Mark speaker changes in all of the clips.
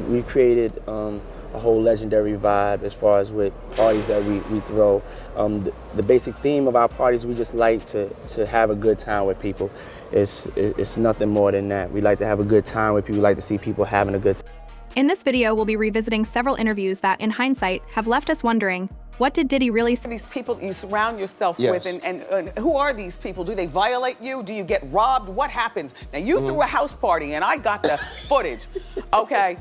Speaker 1: We created a whole legendary vibe as far as with parties that we throw. The basic theme of our parties, we just like to have a good time with people. It's nothing more than that. We like to have a good time with people. We like to see people having a good time.
Speaker 2: In this video, we'll be revisiting several interviews that, in hindsight, have left us wondering, what did Diddy really say?
Speaker 3: These people you surround yourself
Speaker 4: Yes.
Speaker 3: with, and who are these people? Do they violate you? Do you get robbed? What happens? Now, you threw a house party, and I got the footage, okay?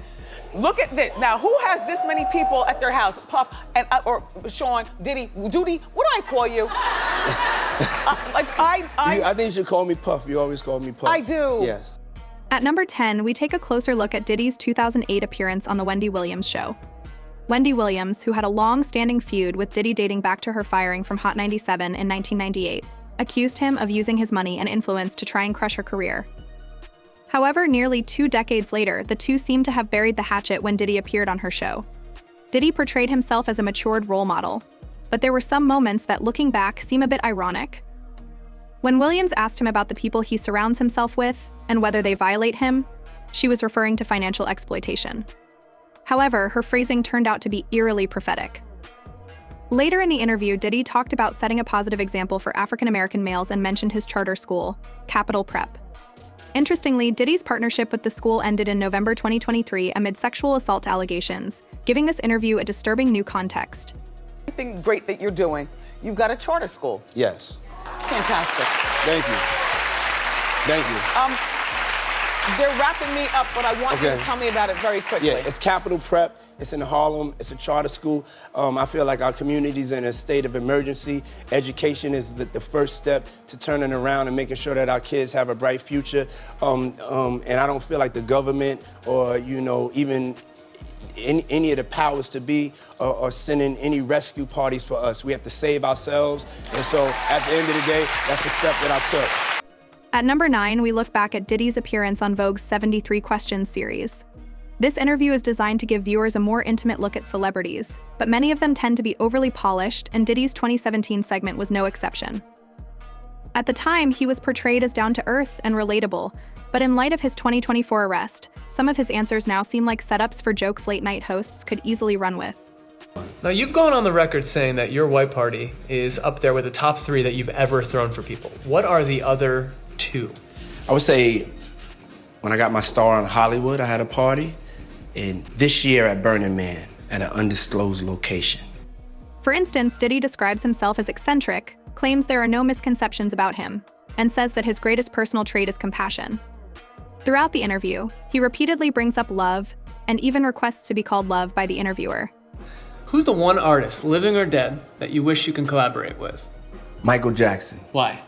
Speaker 3: Look at this. Now, who has this many people at their house? Puff, and or Sean, Diddy, Doody, what do I call you?
Speaker 4: I think you should call me Puff. You always call me Puff.
Speaker 3: I do.
Speaker 4: Yes.
Speaker 2: At number 10, we take a closer look at Diddy's 2008 appearance on The Wendy Williams Show. Wendy Williams, who had a long-standing feud with Diddy dating back to her firing from Hot 97 in 1998, accused him of using his money and influence to try and crush her career. However, nearly 2 decades later, the two seem to have buried the hatchet when Diddy appeared on her show. Diddy portrayed himself as a matured role model, but there were some moments that, looking back, seem a bit ironic. When Williams asked him about the people he surrounds himself with and whether they violate him, she was referring to financial exploitation. However, her phrasing turned out to be eerily prophetic. Later in the interview, Diddy talked about setting a positive example for African-American males and mentioned his charter school, Capital Prep. Interestingly, Diddy's partnership with the school ended in November 2023 amid sexual assault allegations, giving this interview a disturbing new context.
Speaker 3: Everything great that you're doing, you've got a charter school.
Speaker 4: Yes.
Speaker 3: Fantastic.
Speaker 4: Thank you. Thank you.
Speaker 3: They're wrapping me up, but I want you to tell me about it very quickly.
Speaker 4: Yeah, it's Capital Prep. It's in Harlem. It's a charter school. I feel like our community's in a state of emergency. Education is the first step to turning around and making sure that our kids have a bright future. And I don't feel like the government or, even any of the powers to be are sending any rescue parties for us. We have to save ourselves. And so at the end of the day, that's the step that I took.
Speaker 2: At number 9, we look back at Diddy's appearance on Vogue's 73 Questions series. This interview is designed to give viewers a more intimate look at celebrities, but many of them tend to be overly polished, and Diddy's 2017 segment was no exception. At the time, he was portrayed as down-to-earth and relatable, but in light of his 2024 arrest, some of his answers now seem like setups for jokes late-night hosts could easily run with.
Speaker 5: Now, you've gone on the record saying that your white party is up there with the top 3 that you've ever thrown for people. What are the other 2?
Speaker 4: I would say when I got my star on Hollywood, I had a party. And this year at Burning Man at an undisclosed location.
Speaker 2: For instance, Diddy describes himself as eccentric, claims there are no misconceptions about him, and says that his greatest personal trait is compassion. Throughout the interview, he repeatedly brings up love and even requests to be called love by the interviewer.
Speaker 5: Who's the one artist, living or dead, that you wish you can collaborate with?
Speaker 4: Michael Jackson.
Speaker 5: Why?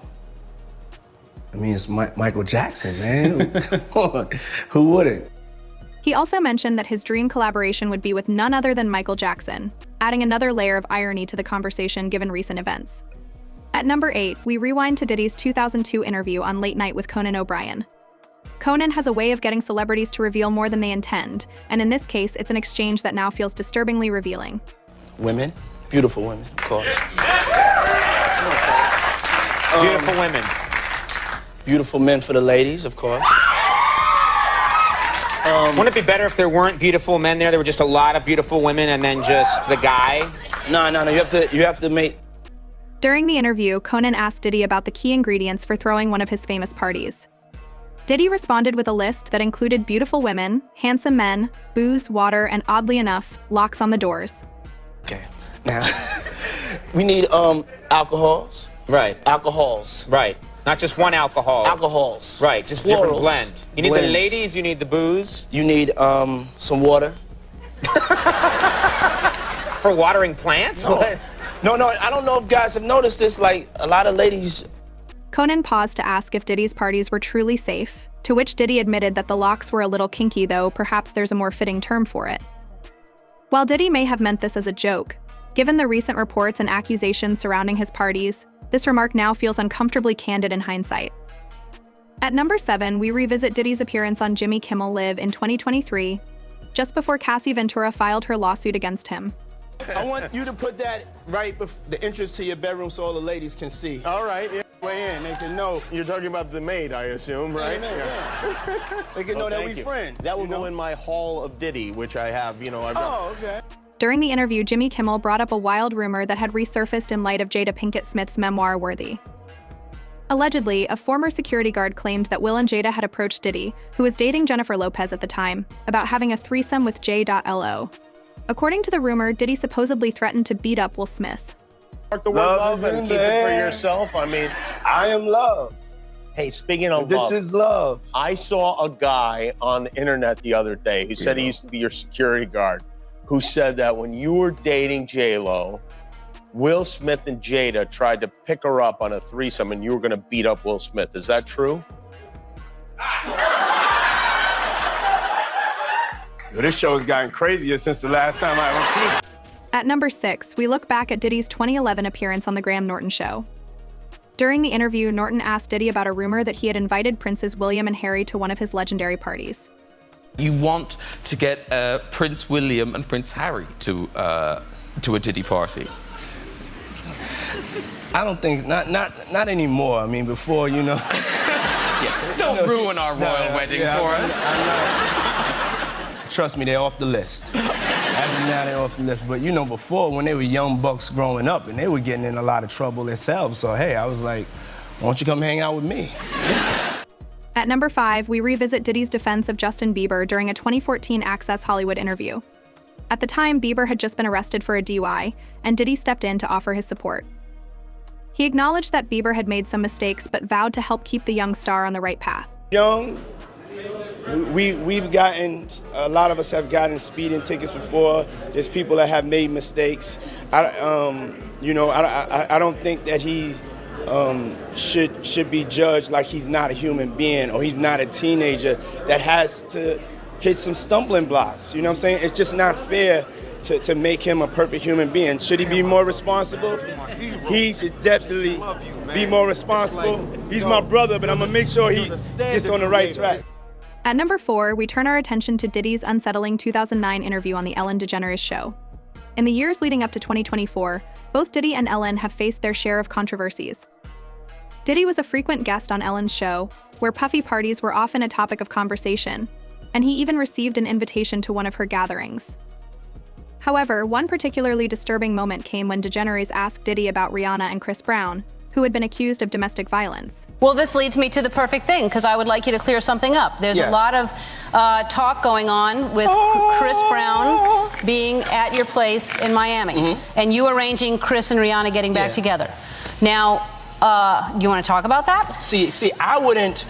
Speaker 4: I mean, it's Michael Jackson, man. Come on. Who wouldn't?
Speaker 2: He also mentioned that his dream collaboration would be with none other than Michael Jackson, adding another layer of irony to the conversation given recent events. At number 8, we rewind to Diddy's 2002 interview on Late Night with Conan O'Brien. Conan has a way of getting celebrities to reveal more than they intend, and in this case, it's an exchange that now feels disturbingly revealing.
Speaker 1: Women, beautiful women, of course.
Speaker 6: Beautiful women.
Speaker 1: Beautiful men for the ladies, of course.
Speaker 6: Wouldn't it be better if there weren't beautiful men there? There were just a lot of beautiful women and then just the guy?
Speaker 1: No. You have to make.
Speaker 2: During the interview, Conan asked Diddy about the key ingredients for throwing one of his famous parties. Diddy responded with a list that included beautiful women, handsome men, booze, water, and oddly enough, locks on the doors.
Speaker 1: Okay. Now, we need alcohols.
Speaker 6: Right.
Speaker 1: Alcohols.
Speaker 6: Right. Not just one alcohol.
Speaker 1: Alcohols.
Speaker 6: Right, just
Speaker 1: Plurals.
Speaker 6: different blend. You need
Speaker 1: Blends.
Speaker 6: the ladies, you need the booze.
Speaker 1: You need some water.
Speaker 6: For watering plants?
Speaker 1: No.
Speaker 6: What?
Speaker 1: No, I don't know if guys have noticed this, like a lot of ladies.
Speaker 2: Conan paused to ask if Diddy's parties were truly safe, to which Diddy admitted that the locks were a little kinky, though perhaps there's a more fitting term for it. While Diddy may have meant this as a joke, given the recent reports and accusations surrounding his parties, this remark now feels uncomfortably candid in hindsight. At number 7, we revisit Diddy's appearance on Jimmy Kimmel Live in 2023, just before Cassie Ventura filed her lawsuit against him.
Speaker 4: I want you to put that right, the entrance to your bedroom so all the ladies can see.
Speaker 7: All right. Yeah.
Speaker 4: way in. They can know.
Speaker 7: You're talking about the maid, I assume, right?
Speaker 4: Yeah. They can know that we friends.
Speaker 7: That will go in my hall of Diddy, which I have, I've got.
Speaker 4: Oh, okay.
Speaker 2: During the interview, Jimmy Kimmel brought up a wild rumor that had resurfaced in light of Jada Pinkett Smith's memoir, Worthy. Allegedly, a former security guard claimed that Will and Jada had approached Diddy, who was dating Jennifer Lopez at the time, about having a threesome with J.Lo. According to the rumor, Diddy supposedly threatened to beat up Will Smith.
Speaker 7: Mark the word love and keep it for yourself. I mean,
Speaker 8: I am love.
Speaker 7: hey, speaking of
Speaker 8: This
Speaker 7: love,
Speaker 8: is love.
Speaker 7: I saw a guy on the internet the other day who said he used to be your security guard, who said that when you were dating J.Lo, Will Smith and Jada tried to pick her up on a threesome and you were going to beat up Will Smith. Is that true?
Speaker 4: Yo, this show has gotten crazier since the last time I
Speaker 2: At number 6, we look back at Diddy's 2011 appearance on The Graham Norton Show. During the interview, Norton asked Diddy about a rumor that he had invited Princes William and Harry to one of his legendary parties.
Speaker 9: You want to get Prince William and Prince Harry to a Diddy party?
Speaker 4: I don't think, not anymore. I mean, before,
Speaker 9: Yeah, don't ruin our royal wedding for us.
Speaker 4: Trust me, they're off the list. As of now, they're off the list. But before, when they were young bucks growing up, and they were getting in a lot of trouble themselves. So hey, I was like, why don't you come hang out with me?
Speaker 2: At number 5, we revisit Diddy's defense of Justin Bieber during a 2014 Access Hollywood interview. At the time, Bieber had just been arrested for a DUI, and Diddy stepped in to offer his support. He acknowledged that Bieber had made some mistakes, but vowed to help keep the young star on the right path.
Speaker 4: Young, we've gotten, a lot of us have gotten speeding tickets before. There's people that have made mistakes. I don't think that he should be judged like he's not a human being or he's not a teenager that has to hit some stumbling blocks. You know what I'm saying? It's just not fair to make him a perfect human being. Should he be more responsible? He should definitely be more responsible. He's my brother, but I'm gonna make sure he gets on the right track.
Speaker 2: At number 4, we turn our attention to Diddy's unsettling 2009 interview on the Ellen DeGeneres Show. In the years leading up to 2024, both Diddy and Ellen have faced their share of controversies. Diddy was a frequent guest on Ellen's show, where puffy parties were often a topic of conversation, and he even received an invitation to one of her gatherings. However, one particularly disturbing moment came when DeGeneres asked Diddy about Rihanna and Chris Brown, who had been accused of domestic violence.
Speaker 10: Well, this leads me to the perfect thing, because I would like you to clear something up. There's a lot of talk going on with Chris Brown being at your place in Miami, and you arranging Chris and Rihanna getting back together. Now, you want to talk about that?
Speaker 4: See, I wouldn't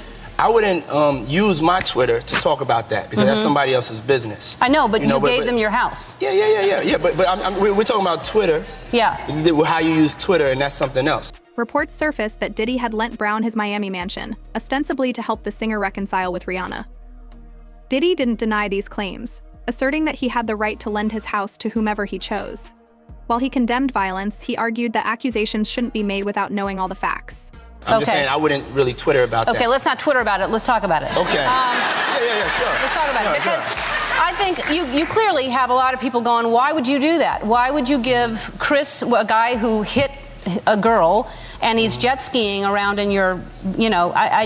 Speaker 4: use my Twitter to talk about that because that's somebody else's business.
Speaker 10: I know, but you gave them your house.
Speaker 4: Yeah. But we're talking about Twitter.
Speaker 10: Yeah.
Speaker 4: How you use Twitter, and that's something else.
Speaker 2: Reports surfaced that Diddy had lent Brown his Miami mansion, ostensibly to help the singer reconcile with Rihanna. Diddy didn't deny these claims, asserting that he had the right to lend his house to whomever he chose. While he condemned violence, he argued that accusations shouldn't be made without knowing all the facts.
Speaker 4: I'm just saying I wouldn't really Twitter about that.
Speaker 10: Okay, let's not Twitter about it. Let's talk about it.
Speaker 4: Okay. Sure.
Speaker 10: Let's talk about it because I think you clearly have a lot of people going, why would you do that? Why would you give Chris, a guy who hit a girl, and he's jet skiing around in your, I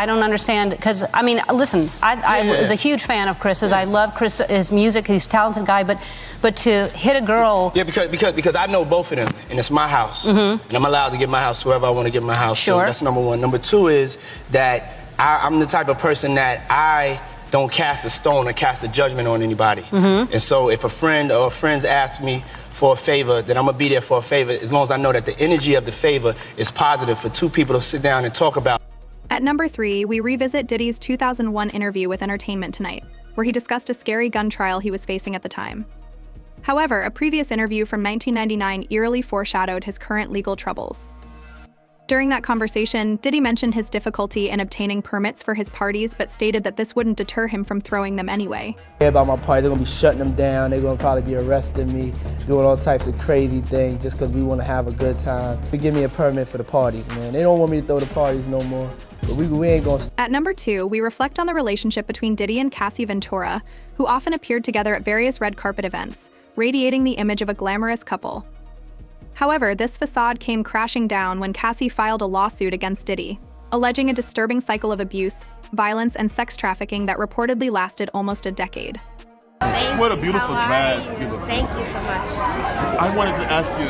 Speaker 10: don't understand. Because, I mean, listen, I was a huge fan of Chris's. I love Chris, his music. He's a talented guy. But to hit a girl.
Speaker 4: Yeah, because I know both of them, and it's my house. And I'm allowed to give my house to whoever I want to give my house to. That's number one. Number two is that I'm the type of person that I don't cast a stone or cast a judgment on anybody. And so if a friend or friends ask me for a favor, then I'm gonna be there for a favor as long as I know that the energy of the favor is positive for two people to sit down and talk about.
Speaker 2: At number 3, we revisit Diddy's 2001 interview with Entertainment Tonight, where he discussed a scary gun trial he was facing at the time. However, a previous interview from 1999 eerily foreshadowed his current legal troubles. During that conversation, Diddy mentioned his difficulty in obtaining permits for his parties, but stated that this wouldn't deter him from throwing them anyway.
Speaker 1: About my parties, they're gonna be shutting them down, they're gonna probably be arresting me, doing all types of crazy things just because we wanna have a good time. They give me a permit for the parties, man. They don't want me to throw the parties no more, but we ain't gonna.
Speaker 2: At number 2, we reflect on the relationship between Diddy and Cassie Ventura, who often appeared together at various red carpet events, radiating the image of a glamorous couple. However, this facade came crashing down when Cassie filed a lawsuit against Diddy, alleging a disturbing cycle of abuse, violence, and sex trafficking that reportedly lasted almost a decade.
Speaker 8: What a beautiful dress.
Speaker 11: Thank you so much.
Speaker 8: I wanted to ask you,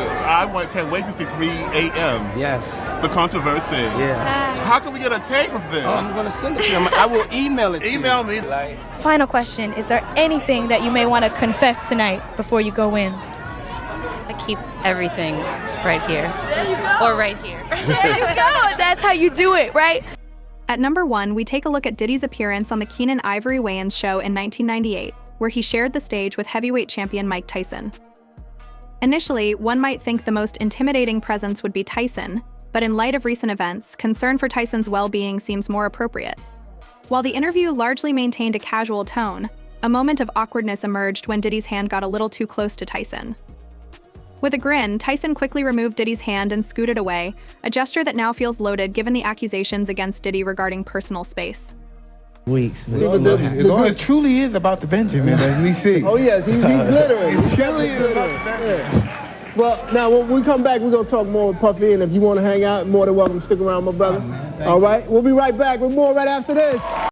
Speaker 8: can't wait to see 3 a.m.
Speaker 4: Yes.
Speaker 8: The controversy.
Speaker 4: Yeah.
Speaker 8: How can we get a tape of this?
Speaker 4: Oh, I'm going to send it to you. I will email it to you.
Speaker 8: Email me.
Speaker 11: Final question. Is there anything that you may want to confess tonight before you go in?
Speaker 12: I keep everything right here.
Speaker 11: There you go.
Speaker 12: Or right here.
Speaker 11: There you go. That's how you do it, right?
Speaker 2: At number 1, we take a look at Diddy's appearance on the Keenen Ivory Weigh-In show in 1998, where he shared the stage with heavyweight champion Mike Tyson. Initially, one might think the most intimidating presence would be Tyson, but in light of recent events, concern for Tyson's well-being seems more appropriate. While the interview largely maintained a casual tone, a moment of awkwardness emerged when Diddy's hand got a little too close to Tyson. With a grin, Tyson quickly removed Diddy's hand and scooted away, a gesture that now feels loaded given the accusations against Diddy regarding personal space.
Speaker 13: It truly is about the Benjamin, as we see.
Speaker 14: Oh yes, he's glittering.
Speaker 13: It truly is about the Benjamin.
Speaker 14: Well, now when we come back, we're gonna talk more with Puffy, and if you want to hang out, more than welcome to stick around, my brother. All right, we'll be right back with more right after this.